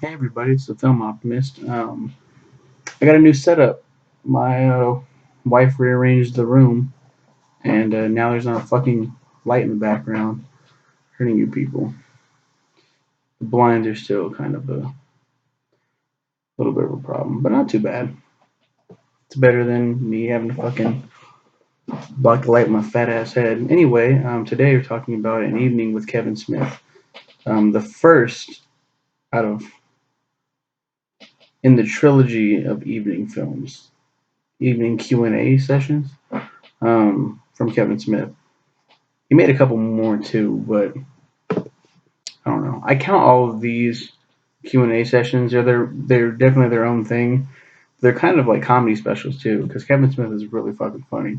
Hey everybody, it's the Film Optimist. I got a new setup. My wife rearranged the room, and now there's not a fucking light in the background hurting you people. The blinds are still kind of a little bit of a problem, but not too bad. It's better than me having to fucking block the light with my fat ass head. Anyway, today we're talking about An Evening with Kevin Smith. The first out of in the trilogy of evening films, evening Q&A sessions from Kevin Smith. He made a couple more too, but I don't know. I count all of these Q&A sessions. They're definitely their own thing. They're kind of like comedy specials too, because Kevin Smith is really fucking funny.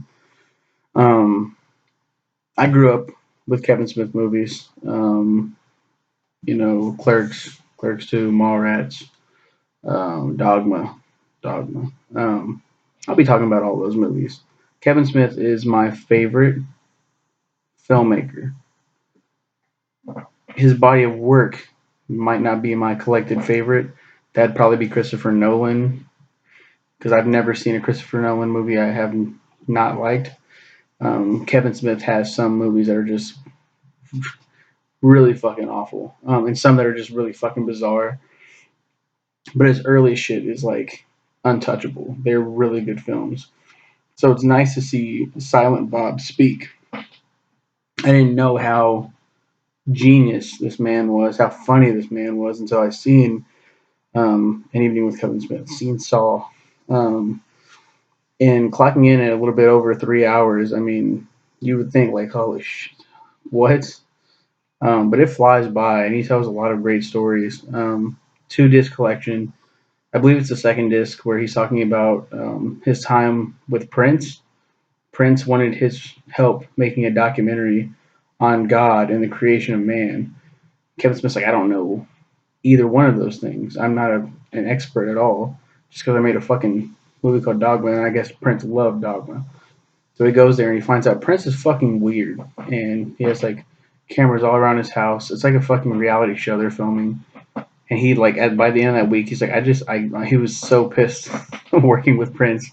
Um, I grew up with Kevin Smith movies. Clerks 2, Mallrats, Dogma. I'll be talking about all those movies. Kevin Smith is my favorite filmmaker. His body of work might not be my collected favorite. That'd probably be Christopher Nolan, because I've never seen a Christopher Nolan movie I have not liked. Kevin Smith has some movies that are just really fucking awful, and some that are just really fucking bizarre. But his early shit is like untouchable. They're really good films. So it's nice to see Silent Bob speak. I didn't know how genius this man was, how funny this man was until I seen An Evening with Kevin Smith, seen Saw, um, and clocking in at a little bit over 3 hours. I mean, you would think like, holy shit, what? But it flies by, and he tells a lot of great stories. Two disc collection. I believe it's the second disc where he's talking about his time with Prince. Prince wanted his help making a documentary on God and the creation of man. Kevin Smith's like, I don't know either one of those things. I'm not an expert at all. Just because I made a fucking movie called Dogma, and I guess Prince loved Dogma. So he goes there and he finds out Prince is fucking weird, and he has like cameras all around his house. It's like a fucking reality show they're filming. And he like by the end of that week, he's like, he was so pissed working with Prince,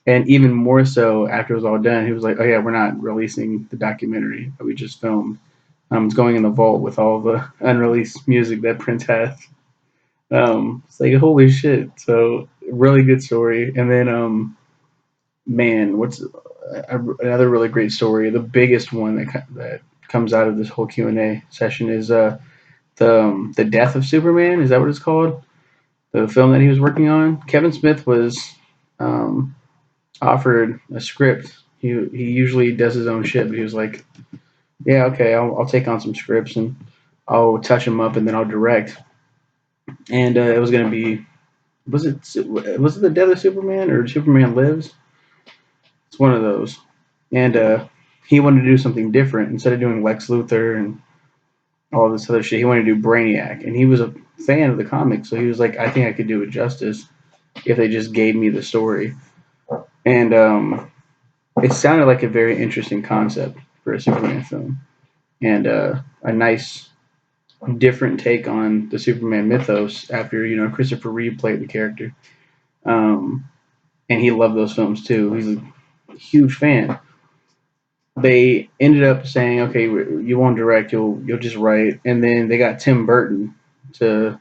and even more so after it was all done, he was like, oh yeah, we're not releasing the documentary that we just filmed. It's going in the vault with all the unreleased music that Prince has. It's like holy shit. So really good story. And then man, what's another really great story? The biggest one that comes out of this whole Q&A session is the death of Superman. Is that what it's called? The film that he was working on. Kevin Smith was um, offered a script. He usually does his own shit, but he was like, yeah, okay, I'll take on some scripts and I'll touch them up and then I'll direct. And it was gonna be was it the Death of Superman or Superman Lives? It's one of those. And he wanted to do something different instead of doing Lex Luthor and all this other shit. He wanted to do Brainiac, and he was a fan of the comics, so he was like, I think I could do it justice if they just gave me the story. And it sounded like a very interesting concept for a Superman film, and a nice different take on the Superman mythos after Christopher Reeve played the character. Um, and he loved those films too. He's a huge fan. They ended up saying, "Okay, you won't direct, you'll just write," and then they got Tim Burton to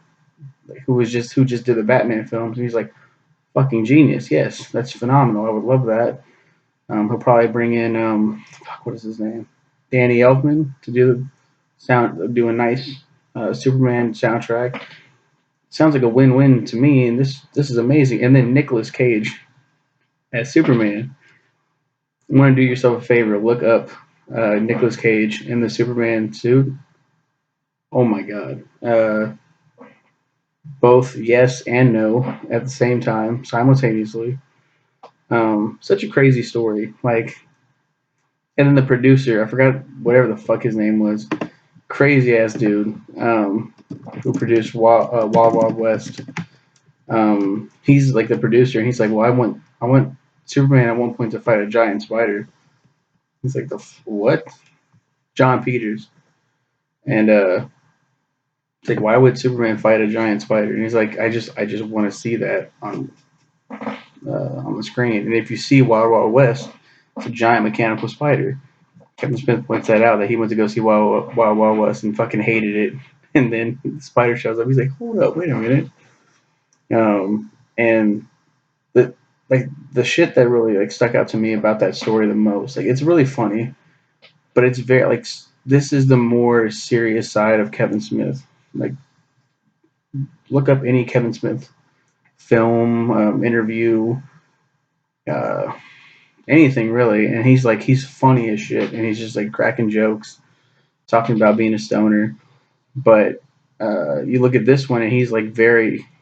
who just did the Batman films, and he's like, "Fucking genius! Yes, that's phenomenal. I would love that." He'll probably bring in what is his name, Danny Elfman to do a nice Superman soundtrack. Sounds like a win-win to me, and this is amazing. And then Nicolas Cage as Superman. You want to do yourself a favor, look up Nicolas Cage in the Superman suit. Oh my god. Both yes and no at the same time, simultaneously. Such a crazy story. Like, and then the producer, I forgot whatever the fuck his name was, crazy ass dude, who produced Wild Wild West. He's like the producer, and he's like, well, I want Superman at one point to fight a giant spider. He's like, what? John Peters, and It's like, why would Superman fight a giant spider? And he's like, I just want to see that on the screen. And if you see Wild Wild West, it's a giant mechanical spider. Kevin Smith points that out, that he went to go see Wild West and fucking hated it. And then the spider shows up. He's like, hold up, wait a minute. And the the shit that really like stuck out to me about that story the most, like it's really funny, but it's very like this is the more serious side of Kevin Smith. Like look up any Kevin Smith film, interview, uh, anything really, and he's funny as shit, and he's just like cracking jokes, talking about being a stoner. But you look at this one, and he's like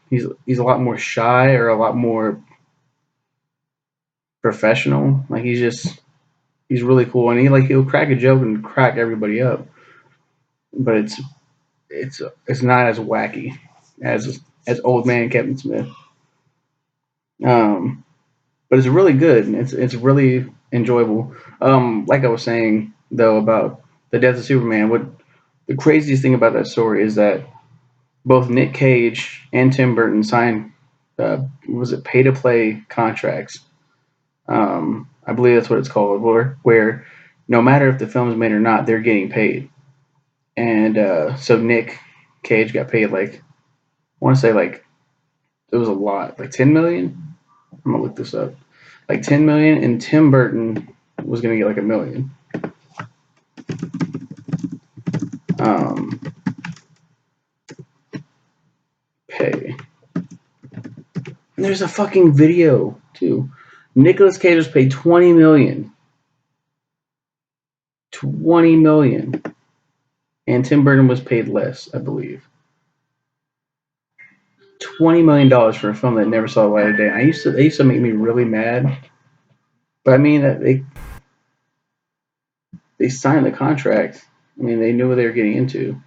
he's a lot more shy, or a lot more professional. Like he's really cool, and he'll crack a joke and crack everybody up. But it's not as wacky as old man Kevin Smith. Um, but it's really good. It's really enjoyable. Like I was saying though about the death of Superman, what the craziest thing about that story is that both Nick Cage and Tim Burton signed was it pay to play contracts. I believe that's what it's called, where no matter if the film is made or not, they're getting paid. And so Nick Cage got paid like I want to say like it was a lot, like 10 million. I'm gonna look this up. Like 10 million, and Tim Burton was gonna get like $1 million. Um, pay. And there's a fucking video too. Nicolas Cage was paid 20 million. 20 million. And Tim Burton was paid less, I believe. $20 million for a film that never saw the light of day. They used to make me really mad. But I mean, they signed the contract. I mean, they knew what they were getting into.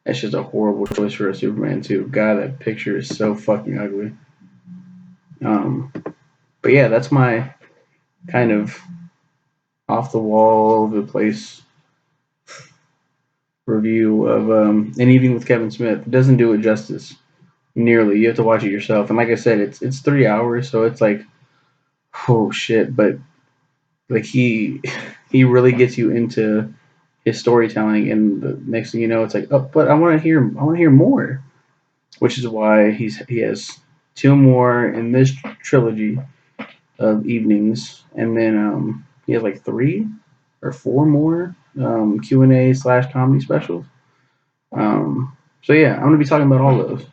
That's just a horrible choice for a Superman too. God, that picture is so fucking ugly. Um, but yeah, that's my kind of off the wall, all over the place review of An Evening with Kevin Smith. It doesn't do it justice nearly. You have to watch it yourself. And like I said, it's 3 hours, so it's like, oh shit. But like he really gets you into his storytelling, and the next thing you know, it's like, oh, but I want to hear more, which is why he has two more in this trilogy of evenings, and then he has like 3 or 4 more Q&A / comedy specials. So yeah, I'm gonna be talking about all those.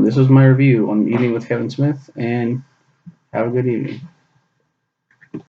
This was my review on Evening with Kevin Smith, and have a good evening.